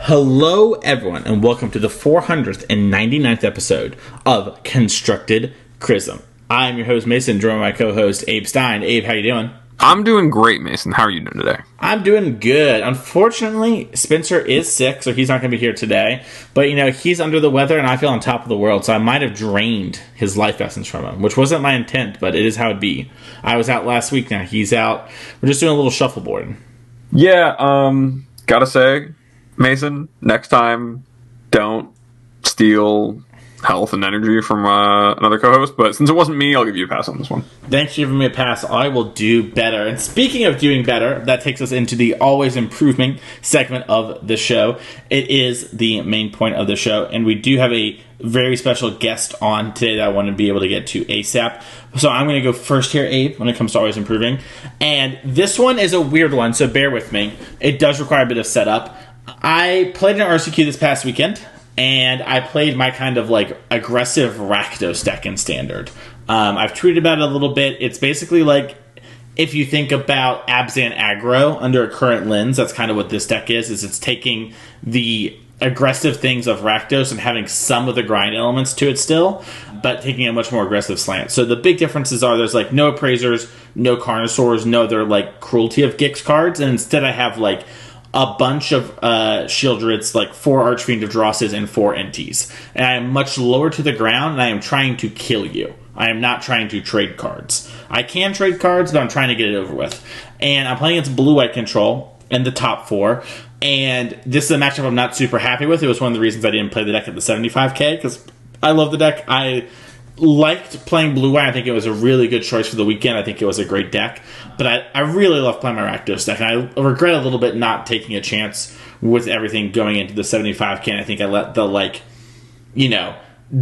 Hello, everyone, and welcome to the 499th episode of Constructed Chrism. I'm your host, Mason, joined by my co-host, Abe Stein. Abe, how you doing? I'm doing great, Mason. How are you doing today? I'm doing good. Unfortunately, Spencer is sick, so he's not going to be here today. But, he's under the weather, and I feel on top of the world, so I might have drained his life essence from him, which wasn't my intent, but it is how it be. I was out last week, now he's out. We're just doing a little shuffleboard. Yeah, gotta say, Mason, next time, don't steal health and energy from another co-host, but since it wasn't me, I'll give you a pass on this one. Thanks for giving me a pass. I will do better. And speaking of doing better, that takes us into the always improving segment of the show. It is the main point of the show, and we do have a very special guest on today that I want to be able to get to ASAP. So I'm going to go first here, Abe, when it comes to always improving. And this one is a weird one, so bear with me. It does require a bit of setup. I played an RCQ this past weekend, and I played my kind of like aggressive Rakdos deck in Standard. I've tweeted about it a little bit. It's basically like if you think about Abzan aggro under a current lens, that's kind of what this deck is it's taking the aggressive things of Rakdos and having some of the grind elements to it still, but taking a much more aggressive slant. So the big differences are there's like no Appraisers, no Carnosaurs, no other like Cruelty of Gix cards, and instead I have like a bunch of Shieldreds, like 4 Archfiend of Drosses and 4 NTs. And I am much lower to the ground, and I am trying to kill you. I am not trying to trade cards. I can trade cards, but I'm trying to get it over with. And I'm playing against blue-white control in the top 4. And this is a matchup I'm not super happy with. It was one of the reasons I didn't play the deck at the 75k, because I love the deck. I liked playing blue-white. I think it was a really good choice for the weekend. I think it was a great deck. But I really love playing my Rakdos deck. And I regret a little bit not taking a chance with everything going into the 75k. And I think I let the,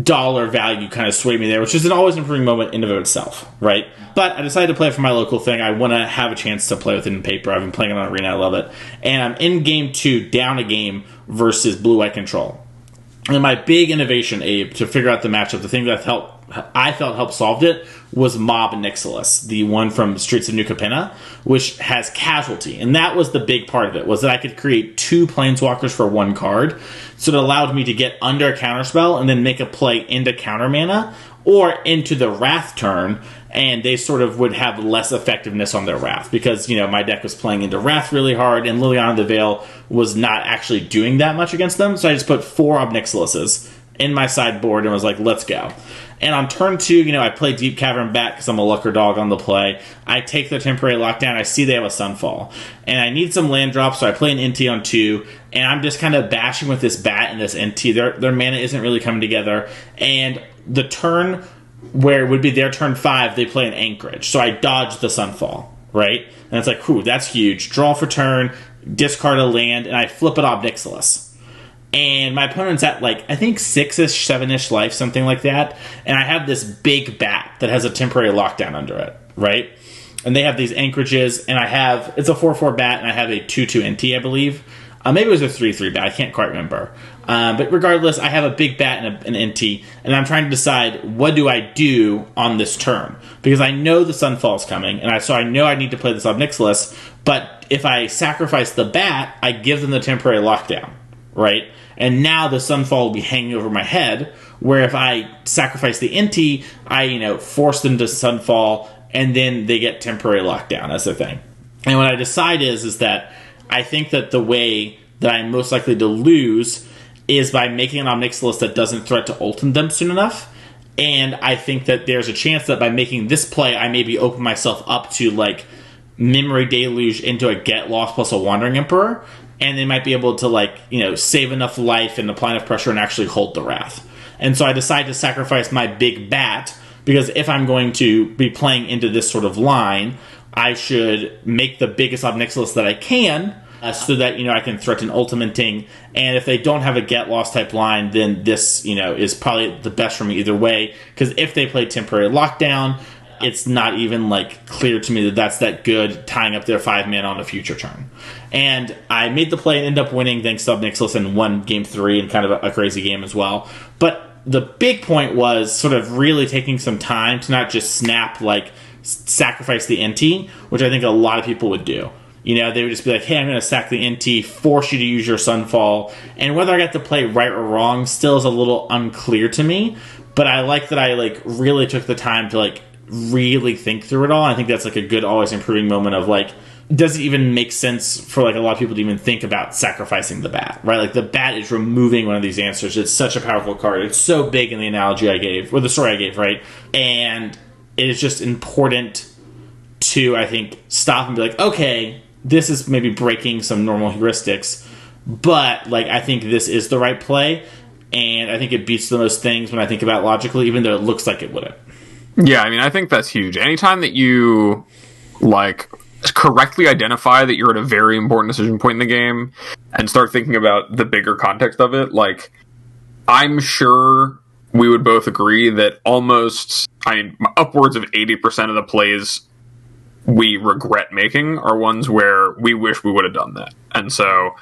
dollar value kind of sway me there, which is an always improving moment in and of itself, right? But I decided to play it for my local thing. I want to have a chance to play with it in paper. I've been playing it on Arena. I love it. And I'm in game 2, down a game versus blue-white control. And my big innovation, Abe, to figure out the matchup, the thing that I felt helped solved it, was Mob Nixilis, the one from Streets of New Capenna, which has Casualty. And that was the big part of it, was that I could create 2 Planeswalkers for 1 card. So it allowed me to get under a counterspell and then make a play into counter mana or into the Wrath turn, and they sort of would have less effectiveness on their Wrath because, my deck was playing into Wrath really hard, and Liliana the Veil was not actually doing that much against them, so I just put 4 Obnixilises in my sideboard and was like, let's go. And on turn 2, I play Deep Cavern Bat because I'm a Lucker Dog on the play. I take their Temporary Lockdown. I see they have a Sunfall. And I need some land drops, so I play an NT on 2. And I'm just kind of bashing with this Bat and this NT. Their mana isn't really coming together. And the turn where it would be their turn 5, they play an Anchorage. So I dodge the Sunfall, right? And it's like, whew, that's huge. Draw for turn, discard a land, and I flip it Obnixilis. And my opponent's at, I think 6-ish, 7-ish life, something like that. And I have this big bat that has a temporary lockdown under it, right? And they have these anchorages, and it's a 4-4 bat, and I have a 2-2 NT, I believe. Maybe it was a 3-3 bat, I can't quite remember. But regardless, I have a big bat and an NT, and I'm trying to decide what do I do on this turn. Because I know the Sunfall's coming, and so I know I need to play this Obnixilis, but if I sacrifice the bat, I give them the temporary lockdown, right? And now the Sunfall will be hanging over my head, where if I sacrifice the NT, I, force them to Sunfall, and then they get temporary lockdown as their thing. And what I decide is that I think that the way that I'm most likely to lose is by making an Omnixilis that doesn't threat to ultimate them soon enough. And I think that there's a chance that by making this play, I maybe open myself up to, Memory Deluge into a Get Lost plus a Wandering Emperor, and they might be able to, save enough life and apply enough pressure and actually hold the Wrath. And so I decide to sacrifice my big bat, because if I'm going to be playing into this sort of line, I should make the biggest Obnixilis that I can, so that, I can threaten ultimating. And if they don't have a Get Lost type line, then this, is probably the best for me either way, because if they play Temporary Lockdown, it's not even clear to me that that's that good, tying up their 5 mana on a future turn. And I made the play and ended up winning thanks to Obnixilis and won game 3 and kind of a crazy game as well. But the big point was sort of really taking some time to not just snap sacrifice the NT, which I think a lot of people would do. You know, they would just be like, hey, I'm going to sack the NT, force you to use your Sunfall. And whether I got to play right or wrong still is a little unclear to me. But I like that I, like, really took the time to, like, really think through it all. I think that's, like, a good, always improving moment of, like, does it even make sense for, like, a lot of people to even think about sacrificing the bat, right? Like, the bat is removing one of these answers. It's such a powerful card. It's so big in the analogy I gave, or the story I gave, right? And it is just important to, I think, stop and be like, okay, this is maybe breaking some normal heuristics, but, like, I think this is the right play. And I think it beats the most things when I think about it logically, even though it looks like it wouldn't. Yeah, I mean, I think that's huge. Anytime that you, like, correctly identify that you're at a very important decision point in the game and start thinking about the bigger context of it, like, I'm sure we would both agree that upwards of 80% of the plays we regret making are ones where we wish we would have done that. And so,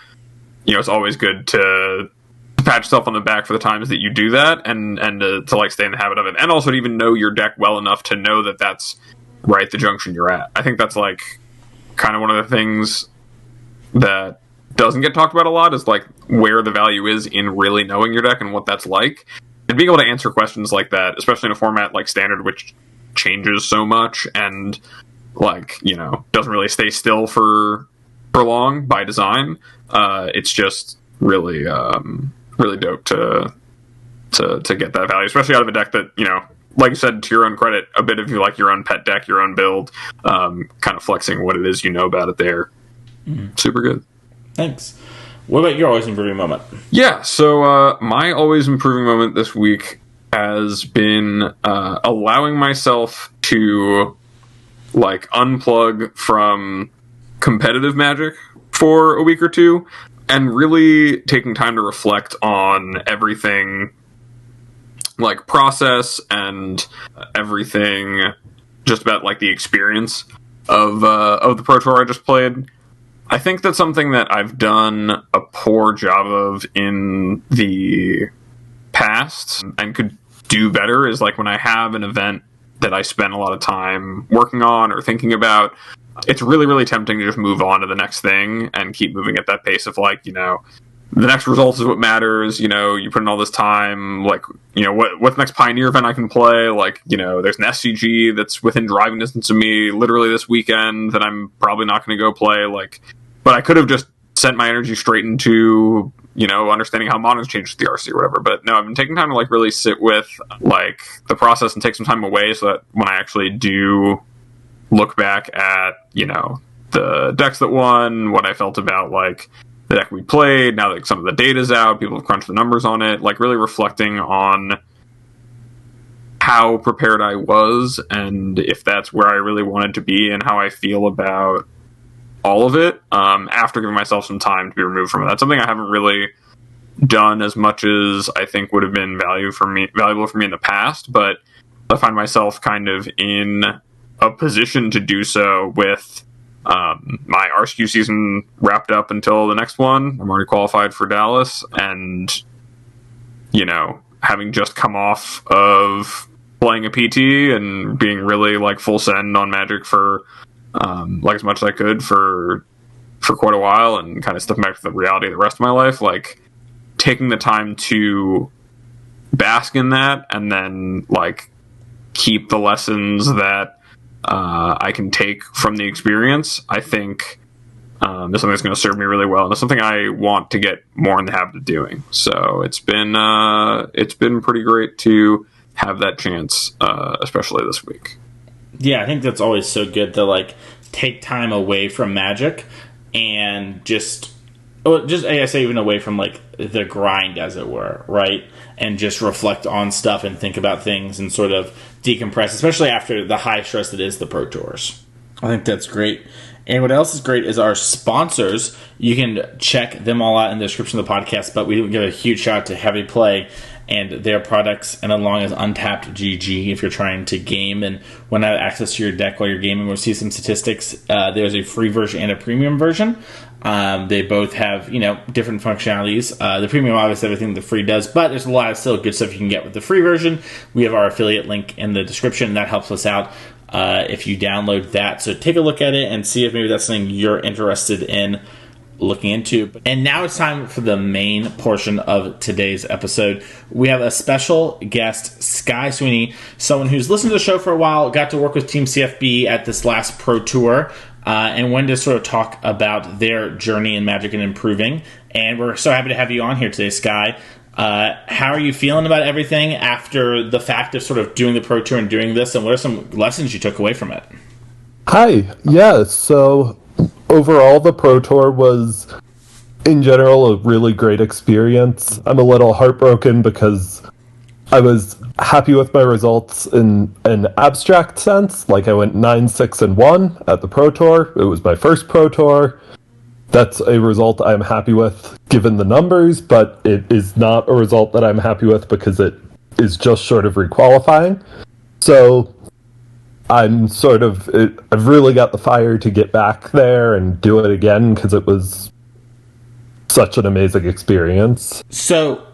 you know, it's always good to pat yourself on the back for the times that you do that and to like stay in the habit of it, and also to even know your deck well enough to know that that's right the junction you're at. I think that's like kind of one of the things that doesn't get talked about a lot, is like where the value is in really knowing your deck and what that's like, and being able to answer questions like that, especially in a format like Standard, which changes so much and, like, you know, doesn't really stay still for long by design. It's just really really dope to get that value, especially out of a deck that, you know, like you said, to your own credit, a bit of you like your own pet deck, your own build, kind of flexing what it is you know about it there. Super good. Thanks. What about your always improving moment? Yeah, so my always improving moment this week has been allowing myself to, like, unplug from competitive Magic for a week or two and really taking time to reflect on everything, like process and everything, just about like the experience of the Pro Tour I just played. I think that's something that I've done a poor job of in the past and could do better, is like when I have an event that I spend a lot of time working on or thinking about, it's really, really tempting to just move on to the next thing and keep moving at that pace of, like, you know, the next result is what matters. You know, you put in all this time, like, you know, what's the next Pioneer event I can play? Like, you know, there's an SCG that's within driving distance of me literally this weekend that I'm probably not going to go play. Like, but I could have just sent my energy straight into, you know, understanding how Modern's changed the RC or whatever. But no, I've been taking time to, like, really sit with, like, the process and take some time away so that when I actually do look back at, you know, the decks that won, what I felt about, like, the deck we played, now that some of the data's out, people have crunched the numbers on it, like, really reflecting on how prepared I was and if that's where I really wanted to be and how I feel about all of it, after giving myself some time to be removed from it. That's something I haven't really done as much as I think would have been valuable for me in the past, but I find myself kind of in a position to do so with my RSQ season wrapped up until the next one. I'm already qualified for Dallas, and, you know, having just come off of playing a PT and being really, like, full send on Magic for like as much as I could for quite a while, and kind of stepping back to the reality of the rest of my life, like, taking the time to bask in that and then, like, keep the lessons that I can take from the experience, I think is something that's going to serve me really well, and it's something I want to get more in the habit of doing. So it's been pretty great to have that chance, especially this week. Yeah, I think that's always so good to, like, take time away from Magic and just I say even away from, like, the grind, as it were, right? And just reflect on stuff and think about things and sort of decompress, especially after the high stress that is the Pro Tours. I think that's great. And what else is great is our sponsors. You can check them all out in the description of the podcast, but we give a huge shout out to Heavy Play and their products, and along as Untapped GG if you're trying to game and want to have access to your deck while you're gaming. We'll see some statistics. There's a free version and a premium version. They both have, different functionalities. The premium obviously everything the free does, but there's a lot of still good stuff you can get with the free version. We have our affiliate link in the description. That helps us out if you download that. So take a look at it and see if maybe that's something you're interested in looking into. And now it's time for the main portion of today's episode. We have a special guest, Sky Sweeney, someone who's listened to the show for a while, got to work with Team CFB at this last Pro Tour, and wanted to sort of talk about their journey in Magic and improving. And we're so happy to have you on here today, Sky. How are you feeling about everything after the fact of sort of doing the Pro Tour and doing this, and what are some lessons you took away from it? Hi. Yeah, so overall the Pro Tour was, in general, a really great experience. I'm a little heartbroken because I was happy with my results in an abstract sense. Like, I went 9-6-1 at the Pro Tour. It was my first Pro Tour. That's a result I'm happy with given the numbers, but it is not a result that I'm happy with because it is just short of requalifying. So I'm I've really got the fire to get back there and do it again because it was such an amazing experience. So,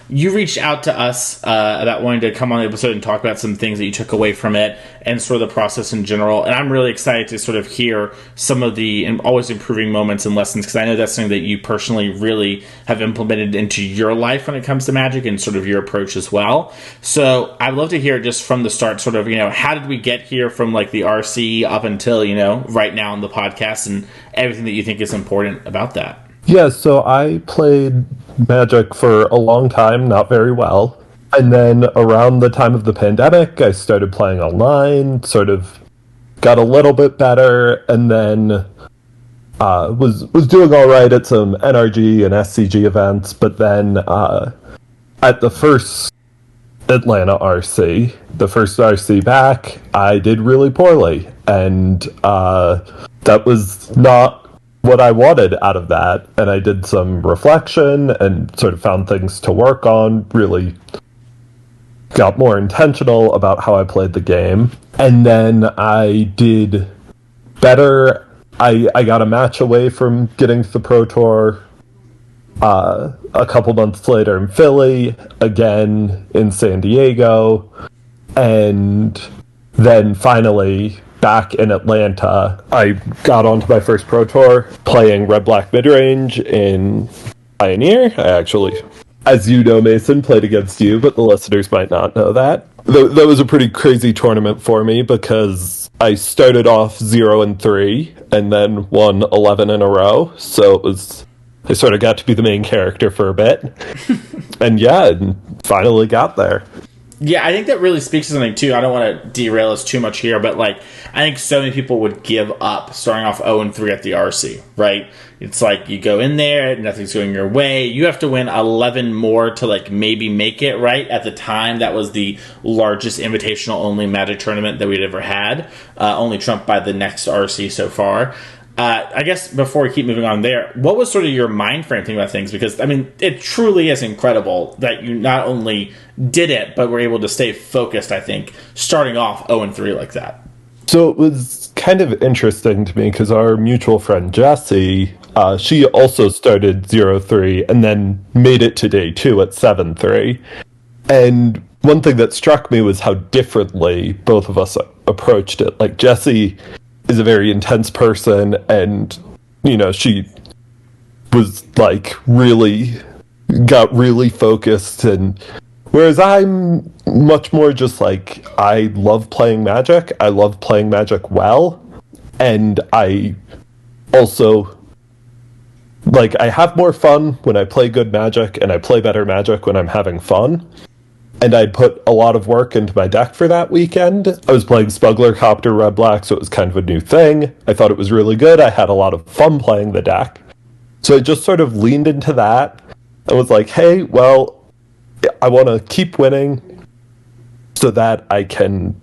you reached out to us about wanting to come on the episode and talk about some things that you took away from it and sort of the process in general. And I'm really excited to sort of hear some of the always improving moments and lessons, because I know that's something that you personally really have implemented into your life when it comes to Magic and sort of your approach as well. So I'd love to hear just from the start, sort of, how did we get here from like the RC up until, right now on the podcast, and everything that you think is important about that. Yeah, so I played Magic for a long time, not very well. And then around the time of the pandemic, I started playing online, sort of got a little bit better, and then was doing all right at some NRG and SCG events. But then at the first Atlanta RC, the first RC back, I did really poorly. And that was not what I wanted out of that, and I did some reflection and sort of found things to work on, really got more intentional about how I played the game. And then I did better. I got a match away from getting to the Pro Tour a couple months later in Philly, again in San Diego, and then finally back in Atlanta, I got onto my first Pro Tour playing Red-Black Midrange in Pioneer. I actually, as you know, Mason, played against you, but the listeners might not know that. That was a pretty crazy tournament for me because I started off 0-3 and then won 11 in a row. So I sort of got to be the main character for a bit. And finally got there. Yeah, I think that really speaks to something, too. I don't want to derail us too much here, but, I think so many people would give up starting off 0-3 at the RC, right? It's like you go in there, nothing's going your way. You have to win 11 more to, maybe make it, right? At the time, that was the largest invitational-only Magic tournament that we'd ever had, only trumped by the next RC so far. I guess before we keep moving on there, what was sort of your mind frame thinking about things? Because, it truly is incredible that you not only did it, but were able to stay focused, I think, starting off 0-3 like that. So it was kind of interesting to me because our mutual friend Jessie, she also started 0-3 and then made it to day 2 at 7-3. And one thing that struck me was how differently both of us approached it. Like, Jessie is a very intense person, and she was got really focused, and whereas I'm much more just I love playing Magic, I love playing Magic well, and I also I have more fun when I play good Magic, and I play better Magic when I'm having fun. And I put a lot of work into my deck for that weekend. I was playing Smuggler Copter Red-Black, so it was kind of a new thing. I thought it was really good. I had a lot of fun playing the deck. So I just sort of leaned into that. I was like, hey, well, I want to keep winning so that I can,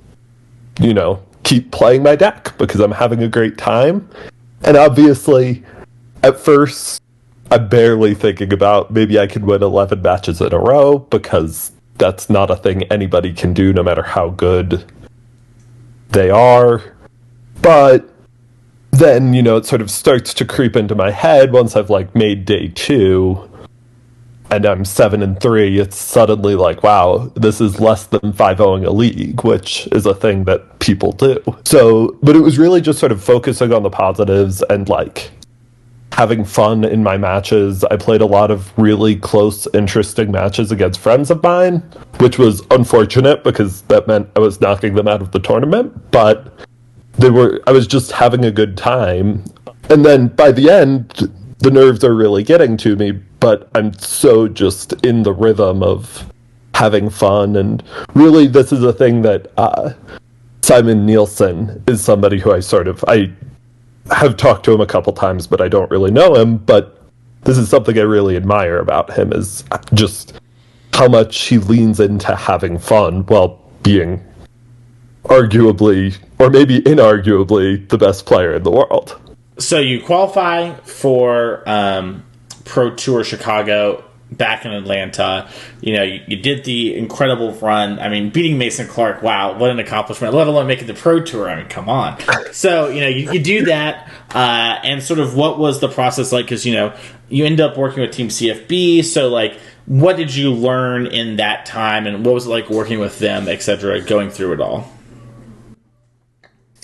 keep playing my deck because I'm having a great time. And obviously, at first, I'm barely thinking about maybe I could win 11 matches in a row, because that's not a thing anybody can do no matter how good they are. But then, it sort of starts to creep into my head once I've like made day 2 and I'm 7-3. It's suddenly like, wow, this is less than 5-0ing a league, which is a thing that people do. So, but it was really just sort of focusing on the positives and like having fun in my matches. I played a lot of really close, interesting matches against friends of mine, which was unfortunate because that meant I was knocking them out of the tournament, but I was just having a good time. And then by the end, the nerves are really getting to me, but I'm so just in the rhythm of having fun. And really, this is a thing that Simon Nielsen is somebody who I have talked to him a couple times, but I don't really know him. But this is something I really admire about him, is just how much he leans into having fun while being arguably, or maybe inarguably, the best player in the world. So you qualify for Pro Tour Chicago back in Atlanta. You did the incredible run. I mean, beating Mason Clark, wow, what an accomplishment, let alone making the Pro Tour. I mean, come on. So, you do that, and sort of what was the process like? Because, you end up working with Team CFB, so, like, what did you learn in that time, and what was it like working with them, etc., going through it all?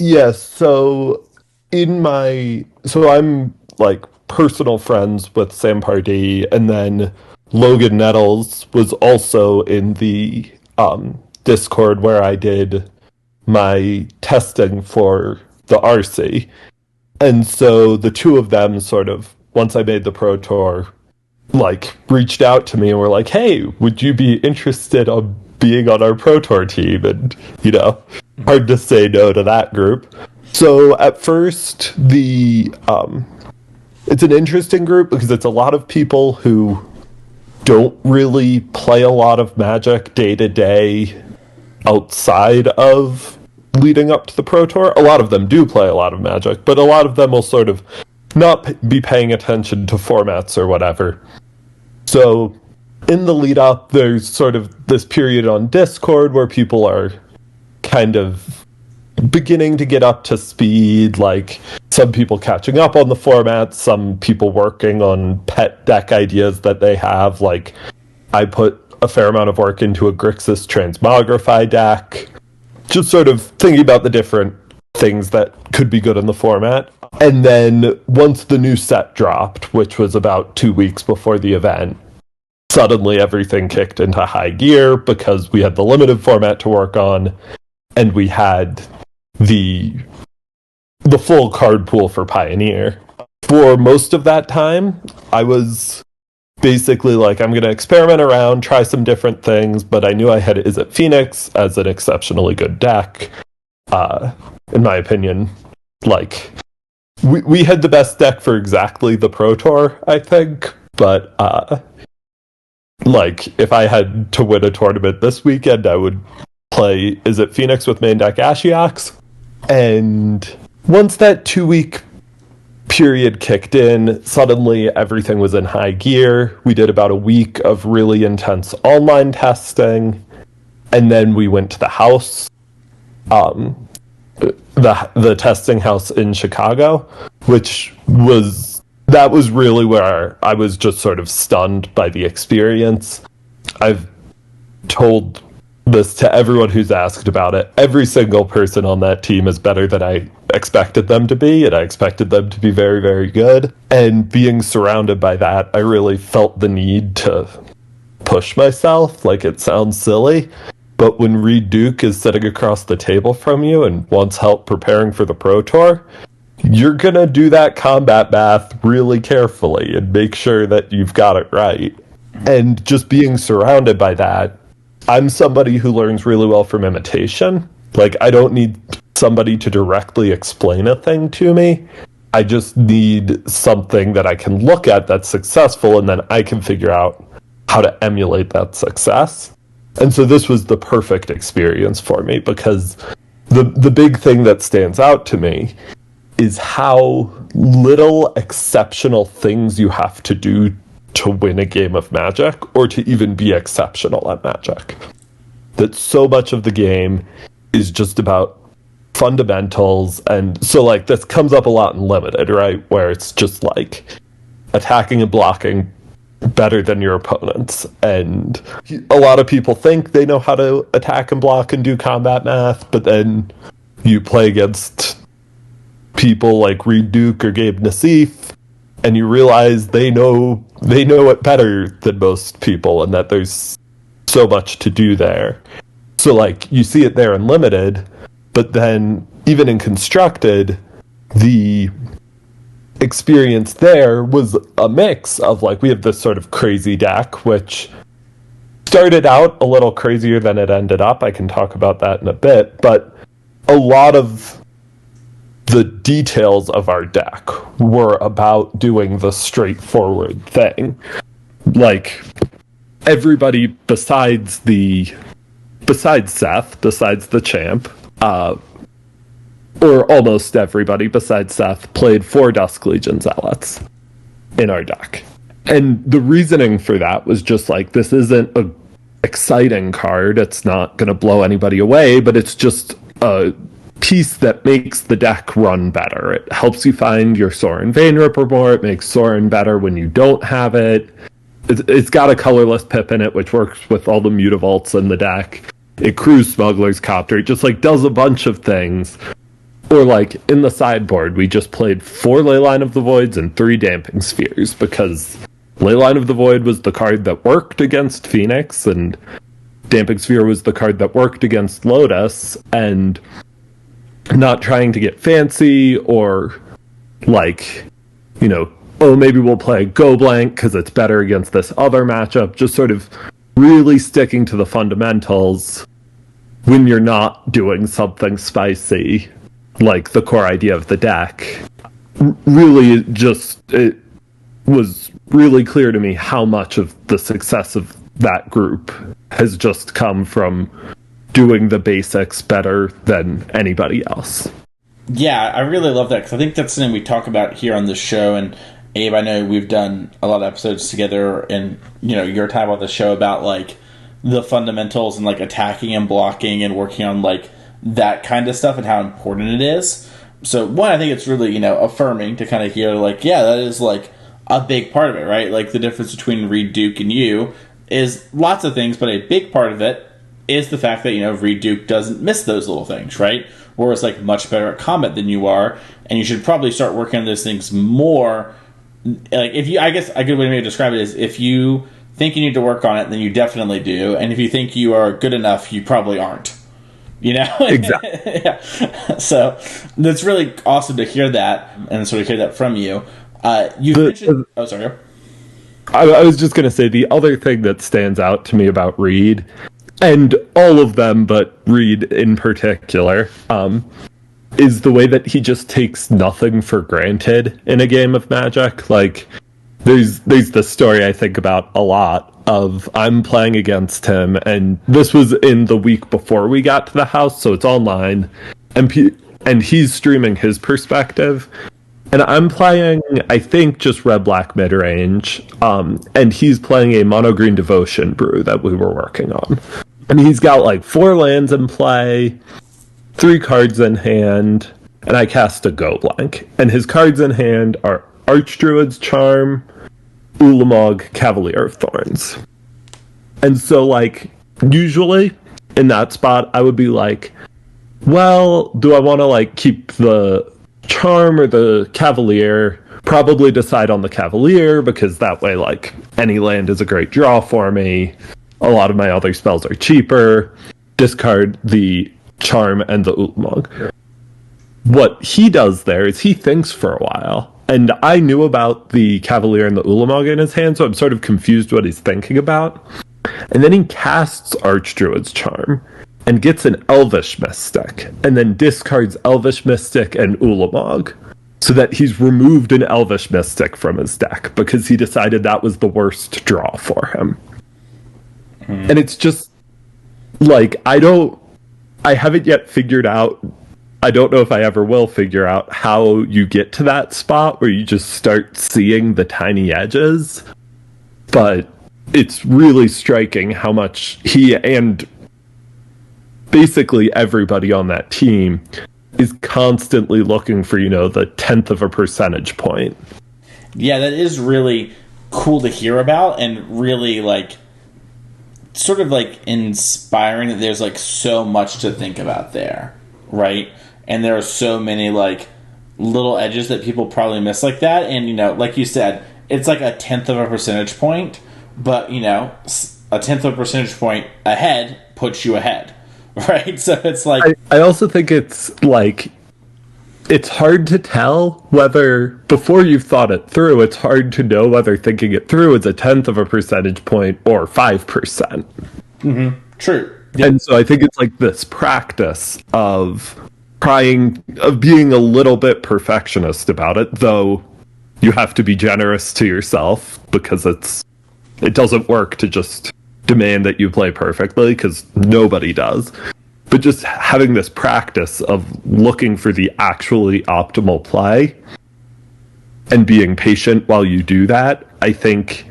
Yes, so I'm, like, personal friends with Sam Pardee, and then Logan Nettles was also in the Discord where I did my testing for the RC. And so the two of them sort of, once I made the Pro Tour, like, reached out to me and were like, hey, would you be interested in being on our Pro Tour team? And, hard to say no to that group. So at first, it's an interesting group because it's a lot of people who don't really play a lot of Magic day to day outside of leading up to the Pro Tour. A lot of them do play a lot of Magic, but a lot of them will sort of not be paying attention to formats or whatever. So in the lead up, there's sort of this period on Discord where people are kind of beginning to get up to speed, like some people catching up on the format, some people working on pet deck ideas that they have. Like, I put a fair amount of work into a Grixis Transmogrify deck, just sort of thinking about the different things that could be good in the format. And then once the new set dropped, which was about 2 weeks before the event, suddenly everything kicked into high gear because we had the limited format to work on, and we had the full card pool for Pioneer. For most of that time, I was basically like, I'm going to experiment around, try some different things, but I knew I had Is It Phoenix as an exceptionally good deck. In my opinion, like, we had the best deck for exactly the Pro Tour, I think, but like, if I had to win a tournament this weekend, I would play Is It Phoenix with main deck Ashiok. And once that 2-week period kicked in, suddenly everything was in high gear. We did about a week of really intense online testing, and then we went to the house, the testing house in Chicago, that was really where I was just sort of stunned by the experience. I've told this to everyone who's asked about it. Every single person on that team is better than I expected them to be, and I expected them to be very, very good. And being surrounded by that, I really felt the need to push myself. Like, it sounds silly, but when Reed Duke is sitting across the table from you and wants help preparing for the Pro Tour, you're gonna do that combat math really carefully and make sure that you've got it right. And just being surrounded by that, I'm somebody who learns really well from imitation. Like, I don't need somebody to directly explain a thing to me. I just need something that I can look at that's successful, and then I can figure out how to emulate that success. And so this was the perfect experience for me, because the big thing that stands out to me is how little exceptional things you have to do to win a game of Magic or to even be exceptional at Magic. That so much of the game is just about fundamentals. And so, like, this comes up a lot in Limited, right? Where it's just, like, attacking and blocking better than your opponents. And a lot of people think they know how to attack and block and do combat math, but then you play against people like Reed Duke or Gabe Nassif, and you realize they know it better than most people, and that there's so much to do there. So, like, you see it there in Limited, but then even in Constructed, the experience there was a mix of, like, we have this sort of crazy deck, which started out a little crazier than it ended up. I can talk about that in a bit, but a lot of the details of our deck were about doing the straightforward thing. Like, everybody besides Seth, besides the champ, or almost everybody besides Seth, played 4 Dusk Legion Zealots in our deck. And the reasoning for that was just like, this isn't a exciting card, it's not going to blow anybody away, but it's just a piece that makes the deck run better. It helps you find your Sorin Vainripper more, it makes Sorin better when you don't have it. It's got a colorless pip in it, which works with all the Mutavaults in the deck. It crews Smuggler's Copter, it just, like, does a bunch of things. Or, like, in the sideboard, we just played 4 Leyline of the Voids and 3 Damping Spheres, because Leyline of the Void was the card that worked against Phoenix, and Damping Sphere was the card that worked against Lotus, and not trying to get fancy or, like, you know, oh, maybe we'll play Go Blank because it's better against this other matchup. Just sort of really sticking to the fundamentals when you're not doing something spicy, like the core idea of the deck. Really, it was really clear to me how much of the success of that group has just come from doing the basics better than anybody else. Yeah, I really love that, because I think that's something we talk about here on the show. And Abe, I know we've done a lot of episodes together, and, you know, your time on the show about, like, the fundamentals and, like, attacking and blocking and working on, like, that kind of stuff and how important it is. So, one, I think it's really, you know, affirming to kind of hear, like, yeah, that is, like, a big part of it, right? Like, the difference between Reed Duke and you is lots of things, but a big part of it is the fact that, you know, Reed Duke doesn't miss those little things, right? Or is, like, much better at combat than you are, and you should probably start working on those things more. Like, if you, I guess a good way to describe it is, if you think you need to work on it, then you definitely do, and if you think you are good enough, you probably aren't. You know? Exactly. Yeah. So that's really awesome to hear that, and sort of hear that from you. You mentioned... Oh, sorry. I was just going to say, the other thing that stands out to me about Reed, and all of them, but Reed in particular, is the way that he just takes nothing for granted in a game of Magic. Like, there's this story I think about a lot of, I'm playing against him, and this was in the week before we got to the house, so it's online, and he's streaming his perspective, and I'm playing, I think, just red-black mid-range, and he's playing a mono-green Devotion brew that we were working on. And he's got, like, 4 lands in play, 3 cards in hand, and I cast a Go Blank. And his cards in hand are Archdruid's Charm, Ulamog, Cavalier of Thorns. And so, like, usually, in that spot, I would be like, well, do I want to, like, keep the Charm or the Cavalier? Probably decide on the Cavalier, because that way, like, any land is a great draw for me. A lot of my other spells are cheaper. Discard the Charm and the Ulamog. What he does there is he thinks for a while. And I knew about the Cavalier and the Ulamog in his hand, so I'm sort of confused what he's thinking about. And then he casts Archdruid's Charm and gets an Elvish Mystic, and then discards Elvish Mystic and Ulamog, so that he's removed an Elvish Mystic from his deck, because he decided that was the worst draw for him. And it's just, like, I haven't yet figured out I don't know if I ever will figure out how you get to that spot where you just start seeing the tiny edges. But it's really striking how much he and basically everybody on that team is constantly looking for, the 10th of a percentage point. Yeah, that is really cool to hear about, and really sort of inspiring that there's so much to think about there, right? And there are so many little edges that people probably miss like that, and like you said, it's a 10th of a percentage point, but a 10th of a percentage point ahead puts you ahead, right? So it's I also think it's it's hard to tell whether, before you've thought it through, it's hard to know whether thinking it through is a 10th of a percentage point or 5%. Mm-hmm. True. And so I think it's this practice of being a little bit perfectionist about it, though you have to be generous to yourself, because it doesn't work to just demand that you play perfectly, because nobody does. But just having this practice of looking for the actually optimal play and being patient while you do that, I think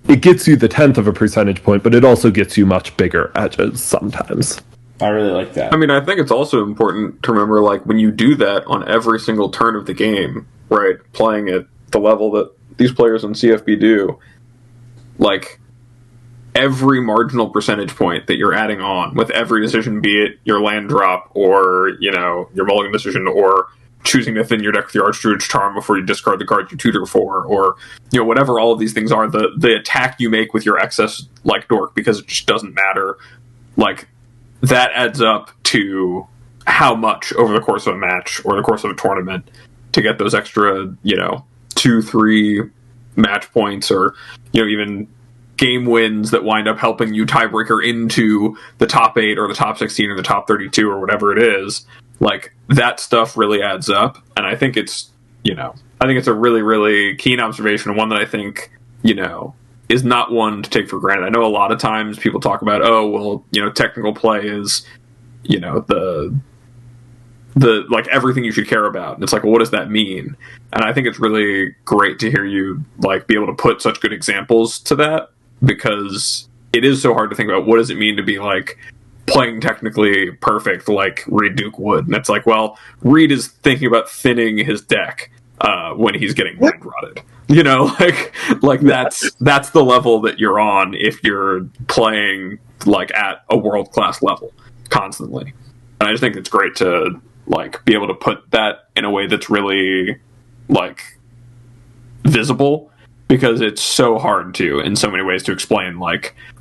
it gets you the 10th of a percentage point, but it also gets you much bigger edges sometimes. I really like that. I mean, I think it's also important to remember, when you do that on every single turn of the game, right, playing at the level that these players in CFB do, every marginal percentage point that you're adding on with every decision, be it your land drop or, your mulligan decision, or choosing to thin your deck with your Archdruid's Charm before you discard the card you tutor for, or, whatever all of these things are, the attack you make with your excess, Dork, because it just doesn't matter, that adds up to how much over the course of a match or the course of a tournament to get those extra, 2-3 match points, or, even game wins that wind up helping you tiebreaker into the top 8 or the top 16 or the top 32 or whatever it is. That stuff really adds up. And I think it's, I think it's a really, really keen observation, and one that I think, is not one to take for granted. I know a lot of times people talk about, technical play is, the everything you should care about. And it's well, what does that mean? And I think it's really great to hear you be able to put such good examples to that, because it is so hard to think about what does it mean to be playing technically perfect Reed Duke would. And it's well, Reed is thinking about thinning his deck when he's getting land rotted. That's the level that you're on if you're playing at a world-class level constantly. And I just think it's great to be able to put that in a way that's really visible, because it's so hard to, in so many ways, to explain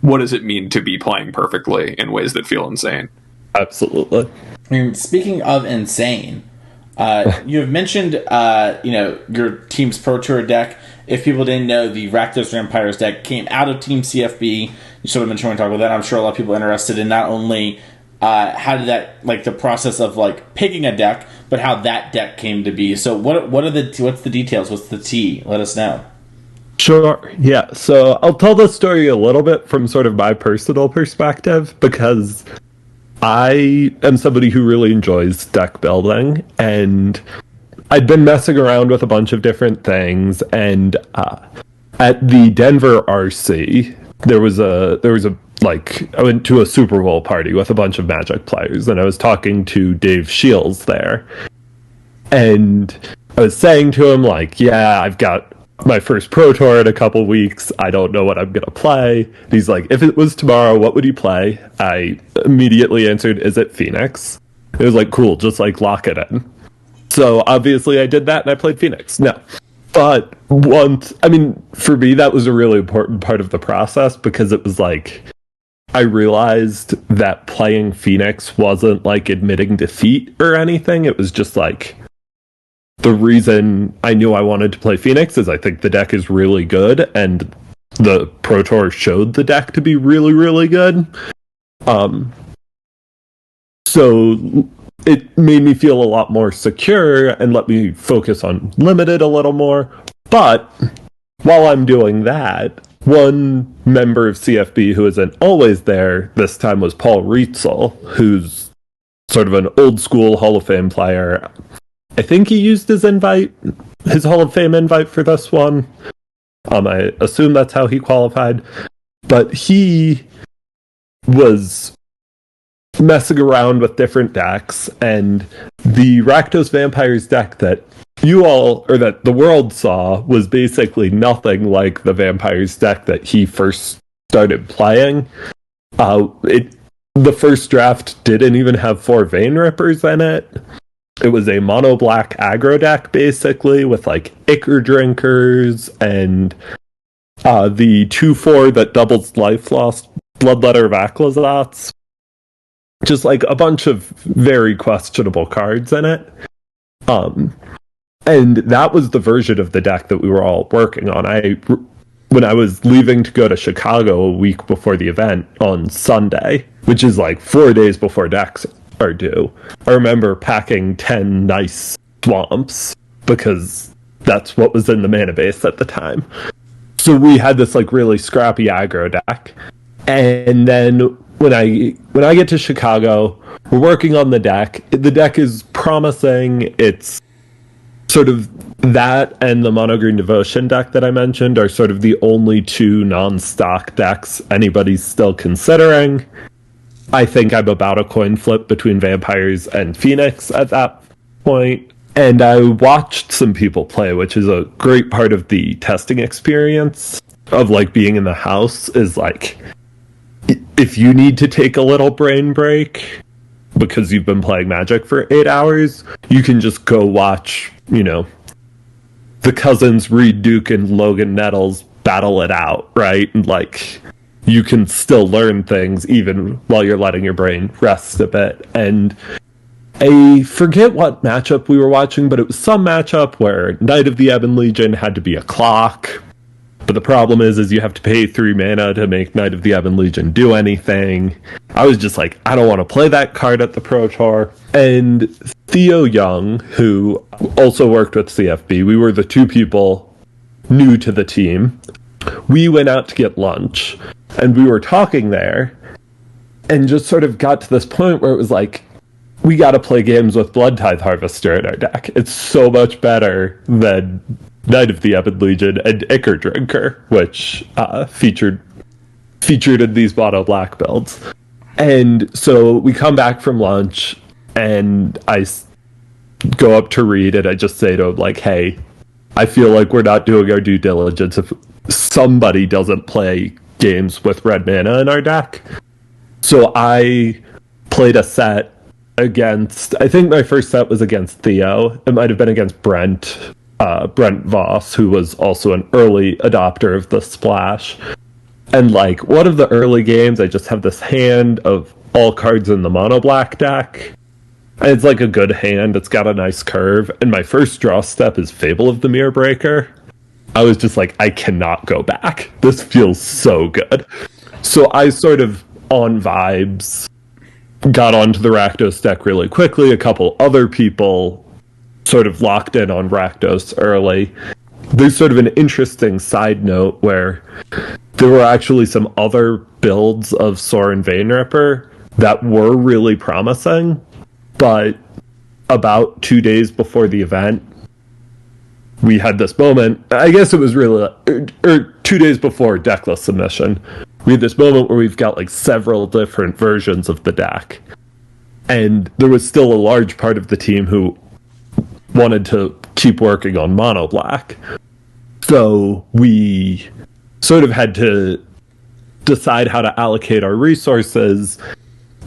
what does it mean to be playing perfectly in ways that feel insane. Absolutely. I mean, speaking of insane, you have mentioned your team's Pro Tour deck. If people didn't know, the Rakdos Vampires deck came out of Team CFB. You sort of mentioned when we talk about that. I'm sure a lot of people are interested in not only how did that, the process of picking a deck, but how that deck came to be. So what's the details? What's the tea? Let us know. Sure, yeah. So I'll tell the story a little bit from sort of my personal perspective, because I am somebody who really enjoys deck building, and I'd been messing around with a bunch of different things, and at the Denver RC, there was a I went to a Super Bowl party with a bunch of Magic players, and I was talking to Dave Shields there, and I was saying to him, yeah, I've got my first Pro Tour in a couple weeks. I don't know what I'm going to play. And he's if it was tomorrow, what would you play? I immediately answered, is it Phoenix? It was cool, just lock it in. So obviously I did that, and I played Phoenix. No. But for me, that was a really important part of the process, because it was I realized that playing Phoenix wasn't admitting defeat or anything. It was just the reason I knew I wanted to play Phoenix is I think the deck is really good, and the Pro Tour showed the deck to be really, really good. So it made me feel a lot more secure and let me focus on Limited a little more. But while I'm doing that, one member of CFB who isn't always there this time was Paul Rietzel, who's sort of an old school Hall of Fame player. I think he used his Hall of Fame invite for this one. I assume that's how he qualified. But he was messing around with different decks, and the Rakdos Vampires deck that that the world saw was basically nothing like the Vampires deck that he first started playing. The first draft didn't even have 4 Vein Rippers in it. It was a mono black aggro deck, basically, with like Ichor Drinkers and the 2/4 that doubles Life Lost Bloodletter of Aclazats. Just like a bunch of very questionable cards in it. And that was the version of the deck that we were all working on. When I was leaving to go to Chicago a week before the event on Sunday, which is like 4 days before decks are due, I remember packing 10 nice swamps because that's what was in the mana base at the time. So we had this like really scrappy aggro deck. And then when I get to Chicago, we're working on the deck. The deck is promising. It's sort of that and the Mono Green Devotion deck that I mentioned are sort of the only 2 non-stock decks anybody's still considering. I think I'm about a coin flip between Vampires and Phoenix at that point. And I watched some people play, which is a great part of the testing experience of like being in the house, is like, if you need to take a little brain break because you've been playing Magic for 8 hours, you can just go watch, the cousins Reed Duke and Logan Nettles battle it out, right? And like, you can still learn things even while you're letting your brain rest a bit. And I forget what matchup we were watching, but it was some matchup where Knight of the Ebon Legion had to be a clock. But the problem is you have to pay 3 mana to make Knight of the Ebon Legion do anything. I was just like, I don't want to play that card at the Pro Tour. And Theo Young, who also worked with CFB, we were the 2 people new to the team. We went out to get lunch, and we were talking there, and just sort of got to this point where it was like, we got to play games with Blood Tithe Harvester in our deck. It's so much better than Knight of the Ebon Legion and Ichor Drinker, which featured in these mono black builds. And so we come back from lunch, and I go up to Reed, and I just say to him, like, hey, I feel like we're not doing our due diligence if somebody doesn't play games with red mana in our deck. So I played a set against, I think my first set was against Theo. It might have been against Brent Voss, who was also an early adopter of the Splash. And like, one of the early games, I just have this hand of all cards in the mono black deck. And it's like a good hand. It's got a nice curve. And my first draw step is Fable of the Mirror Breaker. I was just like, I cannot go back. This feels so good. So I sort of, on vibes, got onto the Rakdos deck really quickly. A couple other people sort of locked in on Rakdos early. There's sort of an interesting side note where there were actually some other builds of Sorin Vein Ripper that were really promising, but about 2 days before the event, we had this moment. I guess it was really, or 2 days before decklist submission, we had this moment where we've got like several different versions of the deck. And there was still a large part of the team who wanted to keep working on mono black. So we sort of had to decide how to allocate our resources.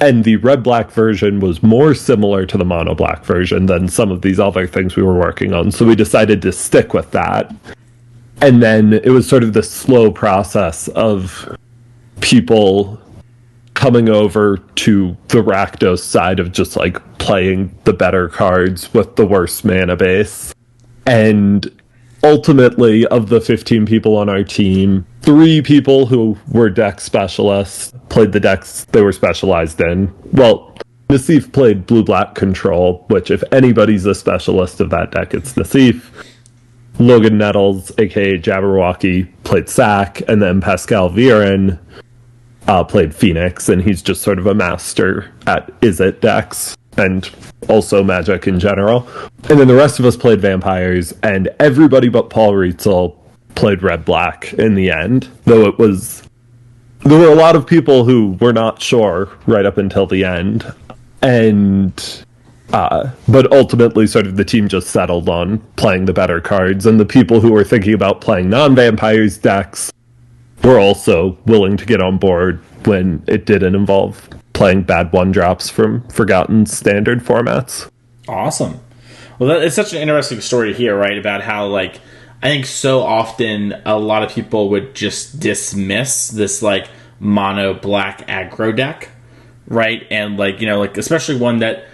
And the red-black version was more similar to the mono-black version than some of these other things we were working on. So we decided to stick with that. And then it was sort of this slow process of people coming over to the Rakdos side of just like playing the better cards with the worst mana base. And ultimately, of the 15 people on our team, 3 people who were deck specialists played the decks they were specialized in. Well, Nassif played blue-black control, which if anybody's a specialist of that deck, it's Nassif. Logan Nettles, aka Jabberwocky, played Sack, and then Pascal Viren played Phoenix, and he's just sort of a master at Izzet decks. and also Magic in general. And then the rest of us played vampires, and everybody but Paul Rietzel played red-black in the end, though there were a lot of people who were not sure right up until the end. And but ultimately sort of the team just settled on playing the better cards, and the people who were thinking about playing non-vampires decks were also willing to get on board when it didn't involve playing bad one-drops from forgotten standard formats. Awesome. Well, it's such an interesting story to hear, right, about how, like, I think so often a lot of people would just dismiss this, like, mono black aggro deck, right? And, like, you know, like, especially one that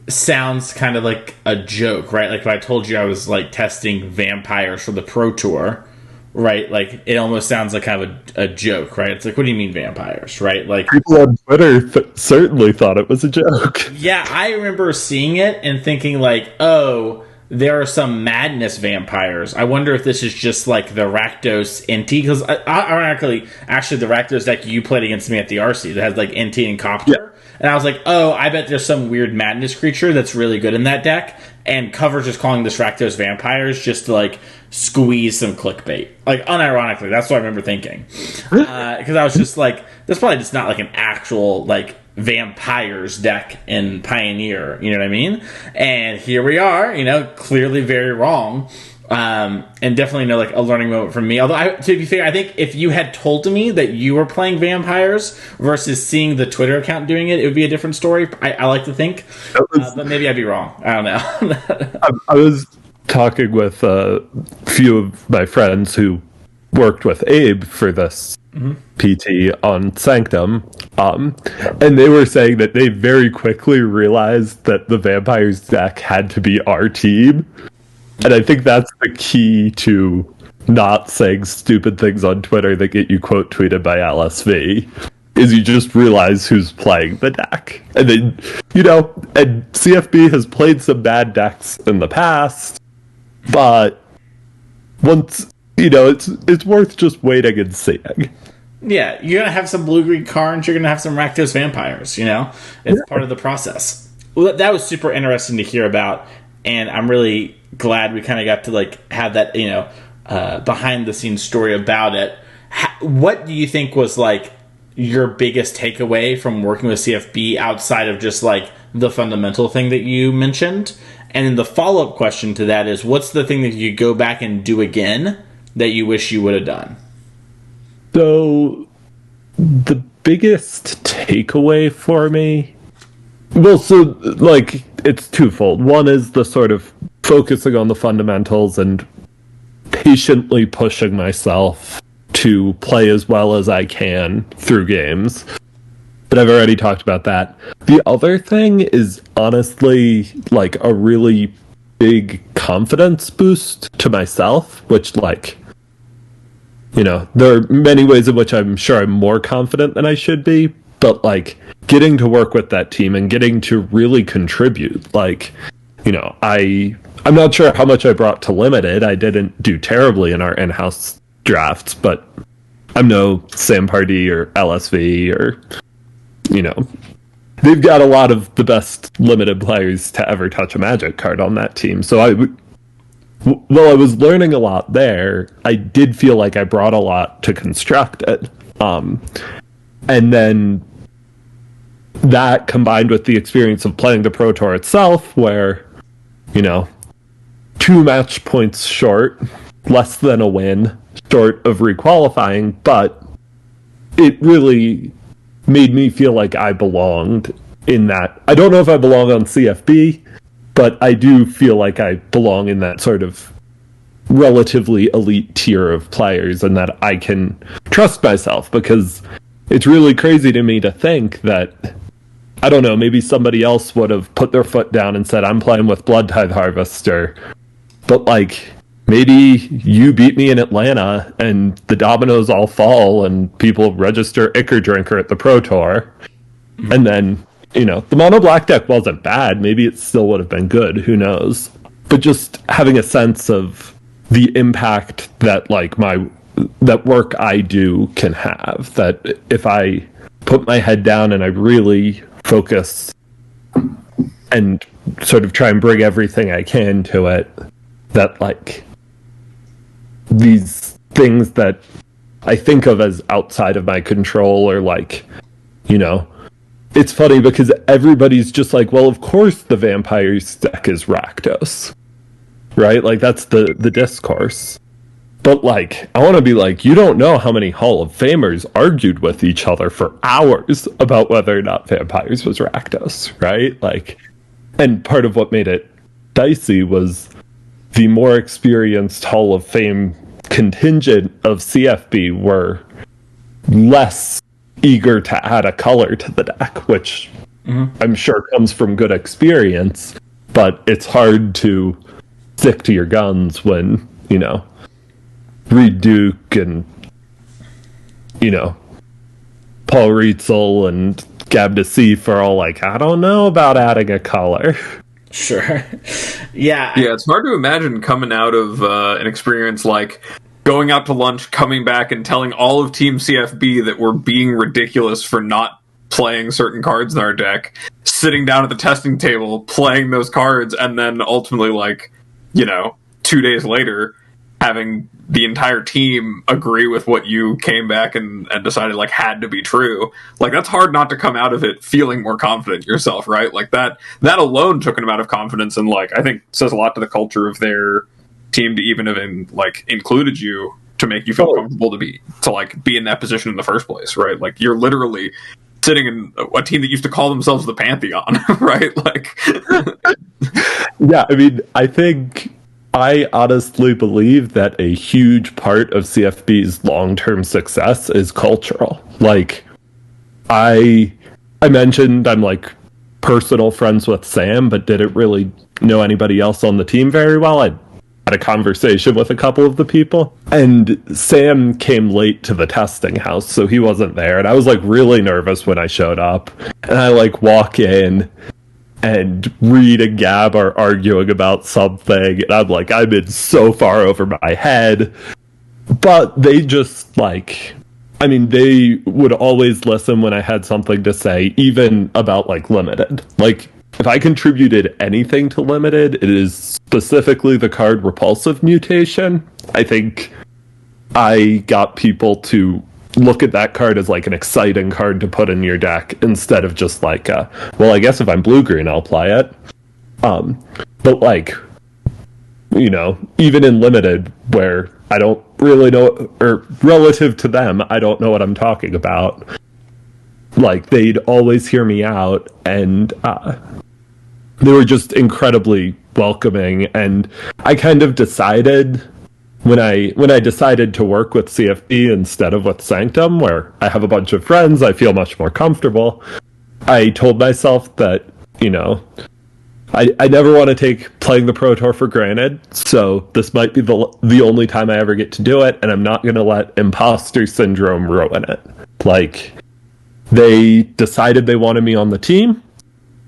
sounds kind of like a joke, right? Like, if I told you I was, like, testing vampires for the Pro Tour, right? Like, it almost sounds like kind of a joke, right? It's like, what do you mean vampires, right? Like, people on Twitter certainly thought it was a joke. Yeah, I remember seeing it and thinking, like, oh, there are some madness vampires. I wonder if this is just like the Rakdos Inti, because ironically, actually, the Rakdos deck you played against me at the RC that has like Inti and Copter. Yeah. And I was like, oh, I bet there's some weird madness creature that's really good in that deck. And Cover's just calling this Rakdos vampires just to, like, squeeze some clickbait. Like, unironically, that's what I remember thinking. Because I was just like, that's probably just not, like, an actual, like, vampires deck in Pioneer. You know what I mean? And here we are, you know, clearly very wrong. And definitely like a learning moment for me. Although, to be fair, I think if you had told me that you were playing vampires versus seeing the Twitter account doing it, it would be a different story. I like to think, but maybe I'd be wrong. I don't know. I was talking with a few of my friends who worked with Abe for this PT on Sanctum, and they were saying that they very quickly realized that the vampires deck had to be our team. And I think that's the key to not saying stupid things on Twitter that get you quote tweeted by LSV, is you just realize who's playing the deck. And then, you know, and CFB has played some bad decks in the past, but once, you know, it's worth just waiting and seeing. Yeah, you're going to have some blue-green cards, you're going to have some Rakdos vampires, you know? It's part of the process. Well, that was super interesting to hear about, and I'm really glad we kind of got to, like, have that, you know, behind-the-scenes story about it. What do you think was, like, your biggest takeaway from working with CFB outside of just, like, the fundamental thing that you mentioned? And then the follow-up question to that is, what's the thing that you go back and do again that you wish you would have done? So, the biggest takeaway for me... Well, so, like, it's twofold. One is the sort of focusing on the fundamentals and patiently pushing myself to play as well as I can through games. But I've already talked about that. The other thing is honestly, like, a really big confidence boost to myself, which, like, you know, there are many ways in which I'm sure I'm more confident than I should be, but, like, getting to work with that team and getting to really contribute, like, you know, I'm not sure how much I brought to Limited. I didn't do terribly in our in-house drafts, but I'm no Sam Pardee or LSV or, you know, they've got a lot of the best Limited players to ever touch a Magic card on that team. So while I was learning a lot there, I did feel like I brought a lot to construct it. And then that combined with the experience of playing the Pro Tour itself, where, you know, 2 match points short, less than a win, short of requalifying, but it really made me feel like I belonged in that. I don't know if I belong on CFB, but I do feel like I belong in that sort of relatively elite tier of players, and that I can trust myself, because it's really crazy to me to think that, I don't know, maybe somebody else would have put their foot down and said, I'm playing with Blood Tithe Harvester, but, like, maybe you beat me in Atlanta and the dominoes all fall and people register Ichor Drinker at the Pro Tour, and then, you know, the mono black deck wasn't bad, maybe it still would have been good, who knows, but just having a sense of the impact that, like, that work I do can have, that if I put my head down and I really focus and sort of try and bring everything I can to it, that like these things that I think of as outside of my control, or like, you know, it's funny because everybody's just like, well, of course the vampires deck is Rakdos, right? Like that's the discourse. But like, I want to be like, you don't know how many Hall of Famers argued with each other for hours about whether or not vampires was Rakdos, right? Like, and part of what made it dicey was the more experienced Hall of Fame contingent of CFB were less eager to add a color to the deck, which I'm sure comes from good experience, but it's hard to stick to your guns when, you know, Reed Duke and, you know, Paul Rietzel and Gab Nassif are all like, I don't know about adding a color. Sure. Yeah. Yeah, it's hard to imagine coming out of an experience like going out to lunch, coming back, and telling all of Team CFB that we're being ridiculous for not playing certain cards in our deck, sitting down at the testing table, playing those cards, and then ultimately, like, you know, 2 days later, having the entire team agree with what you came back and decided like had to be true. Like, that's hard not to come out of it feeling more confident yourself, right? Like that alone took an amount of confidence, and like I think says a lot to the culture of their team to even have included you to make you feel comfortable to be in that position in the first place, right? Like you're literally sitting in a team that used to call themselves the Pantheon, right? Like yeah, I mean, I honestly believe that a huge part of CFB's long-term success is cultural. Like, I mentioned I'm like personal friends with Sam, but didn't really know anybody else on the team very well. I had a conversation with a couple of the people, and Sam came late to the testing house, so he wasn't there, and I was like really nervous when I showed up, and I like walk in, and Reed and Gab are arguing about something, and I'm like, I'm in so far over my head. But they just, like, I mean, they would always listen when I had something to say, even about, like, Limited. Like, if I contributed anything to Limited, it is specifically the card Repulsive Mutation. I think I got people to look at that card as like an exciting card to put in your deck instead of just like well, I guess if I'm blue-green I'll play it. But like, you know, even in Limited where I don't really know, or relative to them I don't know what I'm talking about, like they'd always hear me out, and they were just incredibly welcoming. And I kind of decided when I decided to work with CFB instead of with Sanctum, where I have a bunch of friends, I feel much more comfortable. I told myself that, you know, I never want to take playing the Pro Tour for granted, so this might be the only time I ever get to do it, and I'm not going to let imposter syndrome ruin it. Like, they decided they wanted me on the team,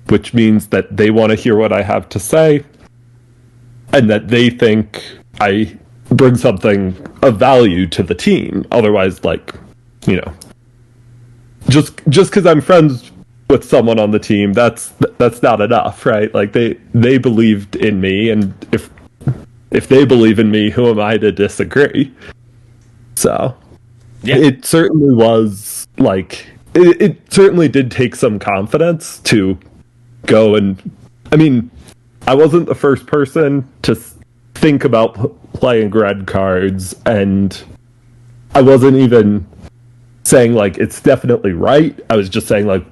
which means that they want to hear what I have to say, and that they think I bring something of value to the team. Otherwise, like, you know, just because I'm friends with someone on the team, that's not enough, right? Like they believed in me, and if they believe in me, who am I to disagree? So yeah, it certainly was like it certainly did take some confidence to go. And I mean, I wasn't the first person to think about playing red cards, and I wasn't even saying like it's definitely right. I was just saying like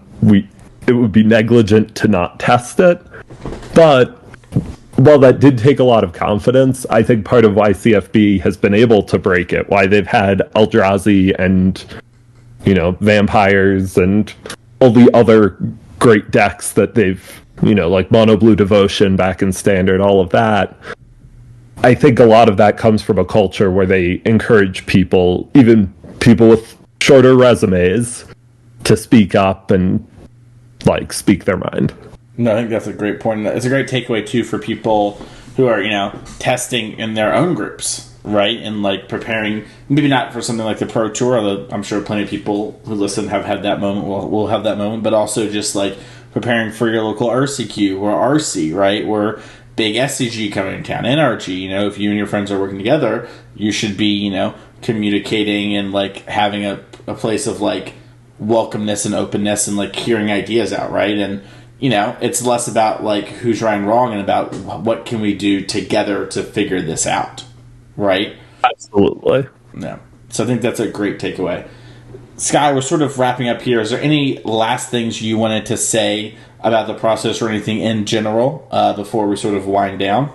it would be negligent to not test it. But while that did take a lot of confidence, I think part of why CFB has been able to break it, why they've had Eldrazi and, you know, vampires and all the other great decks that they've, you know, like Mono Blue Devotion back in Standard, all of that, I think a lot of that comes from a culture where they encourage people, even people with shorter resumes, to speak up and, like, speak their mind. No, I think that's a great point. It's a great takeaway, too, for people who are, you know, testing in their own groups, right? And, like, preparing, maybe not for something like the Pro Tour, although I'm sure plenty of people who listen have had that moment, will have that moment, but also just, like, preparing for your local RCQ or RC, right? Or big SCG coming to town, NRG. You know, if you and your friends are working together, you should be, you know, communicating and like having a place of like welcomeness and openness and like hearing ideas out, right? And you know, it's less about like who's right and wrong and about what can we do together to figure this out, right? Absolutely. Yeah. So I think that's a great takeaway. Sky, we're sort of wrapping up here. Is there any last things you wanted to say about the process or anything in general before we sort of wind down?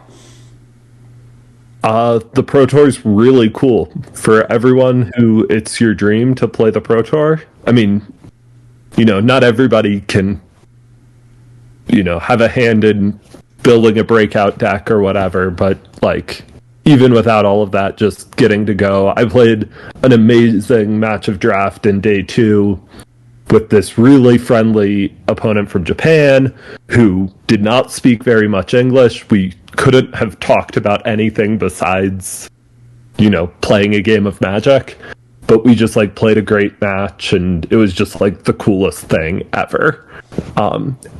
The Pro Tour is really cool for everyone who it's your dream to play the Pro Tour. I mean, you know, not everybody can, you know, have a hand in building a breakout deck or whatever, but like even without all of that, just getting to go. I played an amazing match of draft in day 2 with this really friendly opponent from Japan who did not speak very much English. We couldn't have talked about anything besides, you know, playing a game of Magic, but we just like played a great match and it was just like the coolest thing ever.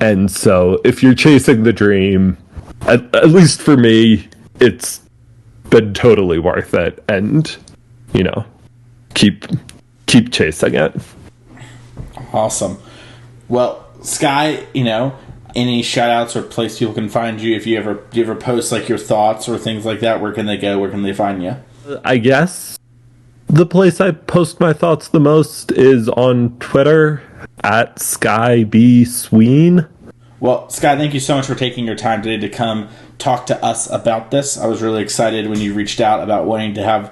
And so if you're chasing the dream, at least for me, it's been totally worth it, and you know, keep chasing it. Awesome. Well, Sky, you know, any shout outs or place people can find you? If you ever post like your thoughts or things like that, where can they go? Where can they find you? I guess the place I post my thoughts the most is on Twitter at CFB Sweeney. Well, Sky, thank you so much for taking your time today to come talk to us about this. I was really excited when you reached out about wanting to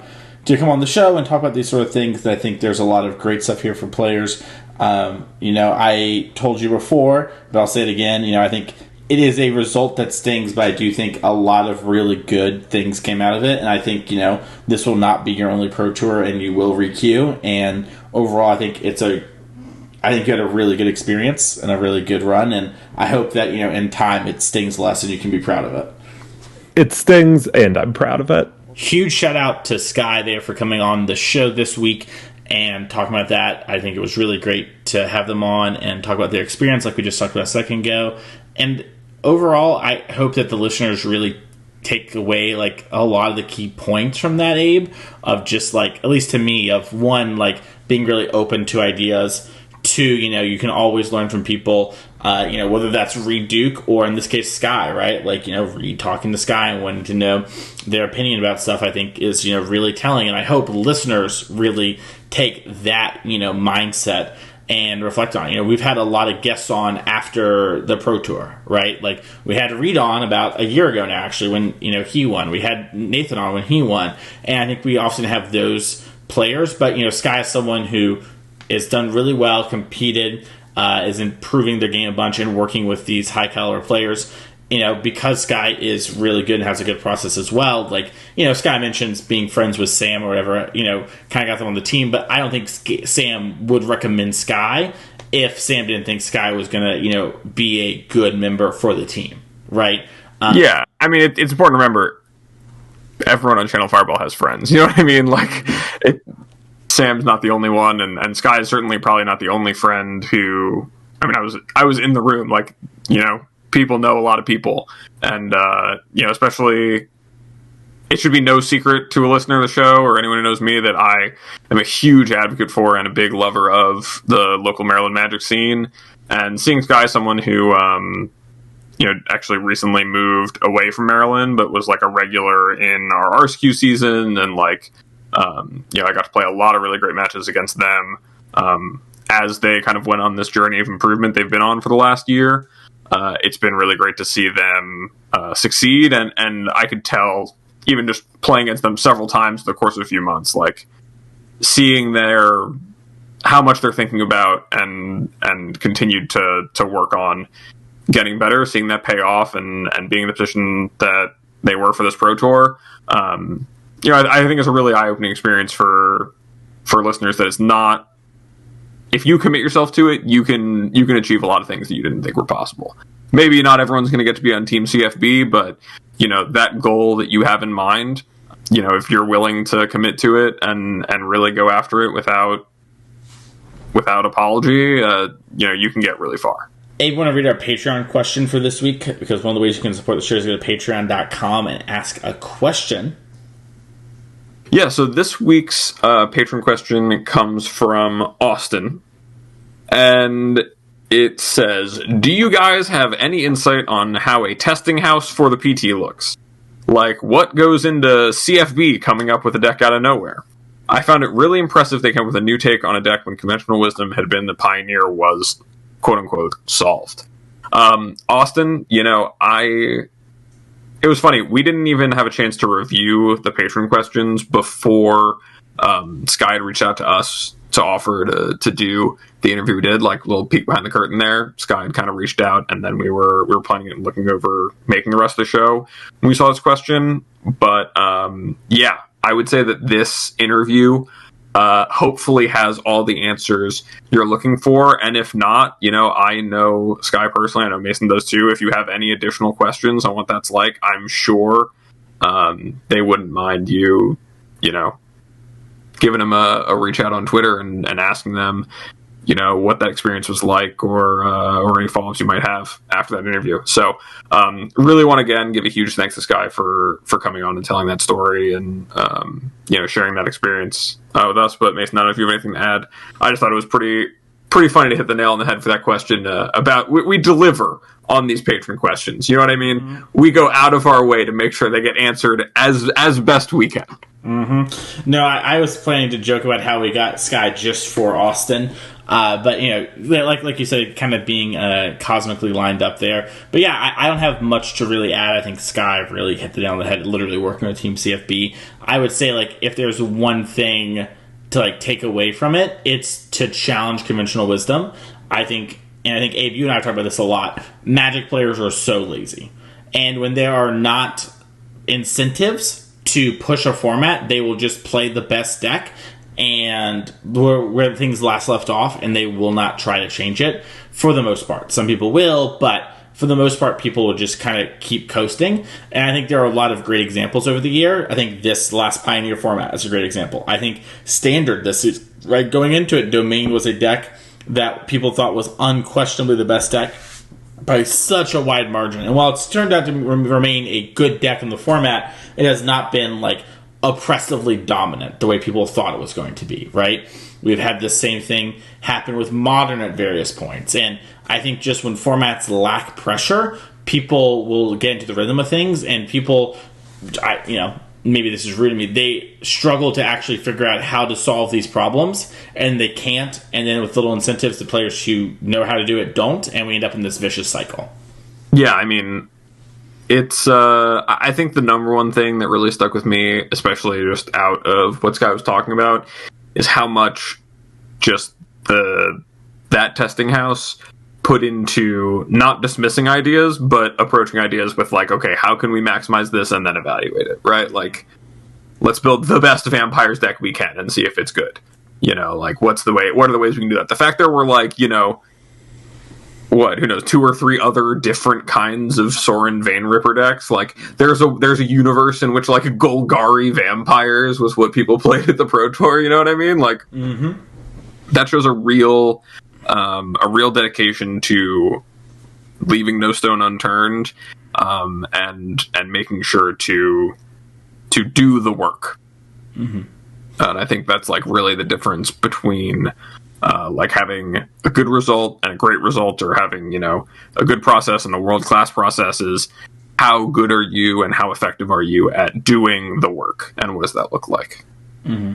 come on the show and talk about these sort of things. I think there's a lot of great stuff here for players. You know, I told you before, but I'll say it again. You know, I think it is a result that stings, but I do think a lot of really good things came out of it. And I think, you know, this will not be your only Pro Tour and you will re-queue. And overall, I think you had a really good experience and a really good run. And I hope that, you know, in time it stings less and you can be proud of it. It stings and I'm proud of it. Huge shout out to Sky there for coming on the show this week and talking about that. I think it was really great to have them on and talk about their experience like we just talked about a second ago. And overall, I hope that the listeners really take away like a lot of the key points from that, Abe, of just like, at least to me, of one, like being really open to ideas. 2, you know, you can always learn from people, you know, whether that's Reed Duke or in this case Sky, right? Like, you know, Reed talking to Sky and wanting to know their opinion about stuff, I think is, you know, really telling. And I hope listeners really take that, you know, mindset and reflect on it. You know, we've had a lot of guests on after the Pro Tour, right? Like we had Reed on about a year ago now, actually, when, you know, he won. We had Nathan on when he won. And I think we often have those players, but, you know, Sky is someone who is done really well, competed, is improving their game a bunch and working with these high caliber players. You know, because Sky is really good and has a good process as well. Like, you know, Sky mentions being friends with Sam or whatever, you know, kind of got them on the team, but I don't think Sam would recommend Sky if Sam didn't think Sky was going to, you know, be a good member for the team, right? Yeah, I mean, it's important to remember everyone on Channel Fireball has friends. You know what I mean? Like, Sam's not the only one, and Sky is certainly probably not the only friend who. I mean, I was in the room, like, you know, people know a lot of people, and you know, especially, it should be no secret to a listener of the show or anyone who knows me that I am a huge advocate for and a big lover of the local Maryland Magic scene. And seeing Sky, someone who, you know, actually recently moved away from Maryland, but was like a regular in our RSQ season, and like. You know, I got to play a lot of really great matches against them as they kind of went on this journey of improvement they've been on for the last year. It's been really great to see them succeed, and I could tell, even just playing against them several times in the course of a few months, like seeing how much they're thinking about and continued to work on getting better, seeing that pay off and being in the position that they were for this Pro Tour. You know, I think it's a really eye-opening experience for listeners that it's not, if you commit yourself to it, you can achieve a lot of things that you didn't think were possible. Maybe not everyone's going to get to be on Team CFB, but, you know, that goal that you have in mind, you know, if you're willing to commit to it and really go after it without apology, you know, you can get really far. Abe, want to read our Patreon question for this week? Because one of the ways you can support the show is go to patreon.com and ask a question. Yeah, so this week's Patreon question comes from Austin. And it says, do you guys have any insight on how a testing house for the PT looks? Like, what goes into CFB coming up with a deck out of nowhere? I found it really impressive they came up with a new take on a deck when conventional wisdom had been the pioneer was, quote-unquote, solved. Austin, it was funny. We didn't even have a chance to review the Patreon questions before Sky had reached out to us to offer to do the interview we did, like a little peek behind the curtain there. Sky had kind of reached out, and then we were planning on looking over making the rest of the show when we saw this question. But yeah, I would say that this interview hopefully has all the answers you're looking for. And if not, I know Sky personally, I know Mason does too. If you have any additional questions on what that's like, I'm sure they wouldn't mind you giving them a reach out on Twitter and asking them, what that experience was like or any follow-ups you might have after that interview. So really want to, again, give a huge thanks to Sky for coming on and telling that story and, sharing that experience with us. But Mason, I don't know if you have anything to add. I just thought it was pretty funny to hit the nail on the head for that question about we deliver on these patron questions. You know what I mean? Mm-hmm. We go out of our way to make sure they get answered as best we can. Mm-hmm. No, I was planning to joke about how we got Sky just for Austin. But, like you said, kind of being cosmically lined up there. But yeah, I don't have much to really add. I think Sky really hit the nail on the head, literally working with Team CFB. I would say, if there's one thing to, take away from it, it's to challenge conventional wisdom. I think, Abe, you and I talk about this a lot, Magic players are so lazy. And when there are not incentives to push a format, they will just play the best deck and where things last left off, and they will not try to change it for the most part. Some people will, but for the most part, people will just kind of keep coasting. And I think there are a lot of great examples over the year. I think this last Pioneer format is a great example. I think Standard, right going into it, Domain was a deck that people thought was unquestionably the best deck by such a wide margin. And while it's turned out to remain a good deck in the format, it has not been oppressively dominant the way people thought it was going to be, right? We've had the same thing happen with Modern at various points. And I think just when formats lack pressure, people will get into the rhythm of things, and people, maybe this is rude to me, they struggle to actually figure out how to solve these problems, and they can't. And then with little incentives, the players who know how to do it don't, and we end up in this vicious cycle. Yeah, it's, I think the number one thing that really stuck with me, especially just out of what Sky was talking about, is how much just that testing house put into not dismissing ideas, but approaching ideas with okay, how can we maximize this and then evaluate it, right? Let's build the best vampires deck we can and see if it's good. What are the ways we can do that? The fact there were who knows, 2 or 3 other different kinds of Sorin Vein Ripper decks. There's a universe in which Golgari vampires was what people played at the Pro Tour, you know what I mean? Mm-hmm. That shows a real dedication to leaving no stone unturned, and making sure to do the work. Mm-hmm. And I think that's really the difference between having a good result and a great result, or having, a good process and a world-class process, is how good are you and how effective are you at doing the work, and what does that look like? Mm-hmm.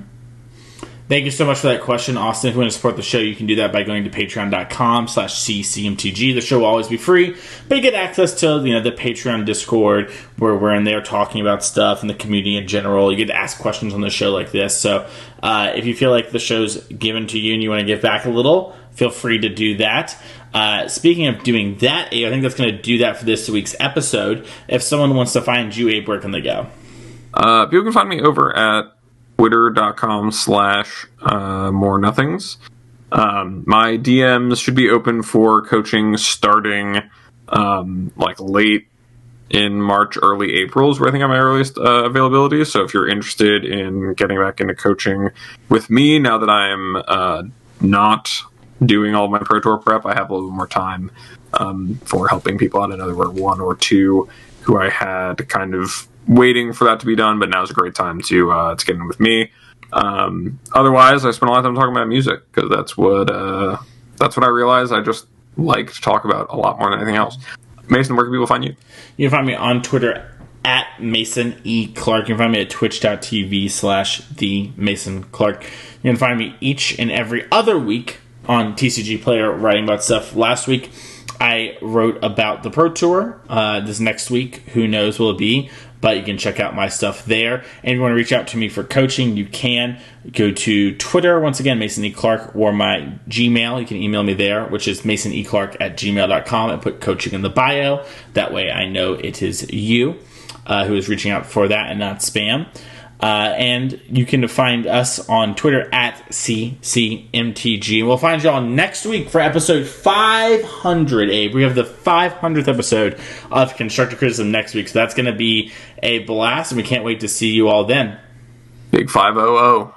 Thank you so much for that question, Austin. If you want to support the show, you can do that by going to patreon.com/ccmtg. The show will always be free, but you get access to the Patreon Discord, where we're in there talking about stuff and the community in general. You get to ask questions on the show like this. So if you feel like the show's given to you and you want to give back a little, feel free to do that. Speaking of doing that, Abe, I think that's going to do that for this week's episode. If someone wants to find you, Abe, where can they go? People can find me over at twitter.com/morenothings. My DMs should be open for coaching starting late in March, early April is where I think I have my earliest availability. So if you're interested in getting back into coaching with me now that I'm not doing all my Pro Tour prep, I have a little more time for helping people out. I know there were one or two who I had kind of waiting for that to be done, but now's a great time to get in with me. Otherwise, I spent a lot of time talking about music because that's what I realized I just like to talk about a lot more than anything else. Mason, where can people find you? You can find me on Twitter at Mason E. Clark. You can find me at twitch.tv/the Mason Clark. You can find me each and every other week on TCG Player writing about stuff. Last week, I wrote about the Pro Tour. This next week, who knows will it be, but you can check out my stuff there. And if you want to reach out to me for coaching, you can go to Twitter, once again, Mason E. Clark, or my Gmail. You can email me there, which is masoniclark@gmail.com, and put coaching in the bio. That way I know it is you who is reaching out for that and not spam. And you can find us on Twitter at CCMTG. We'll find y'all next week for episode 500, Abe. We have the 500th episode of Constructive Criticism next week, so that's going to be a blast, and we can't wait to see you all then. Big 500.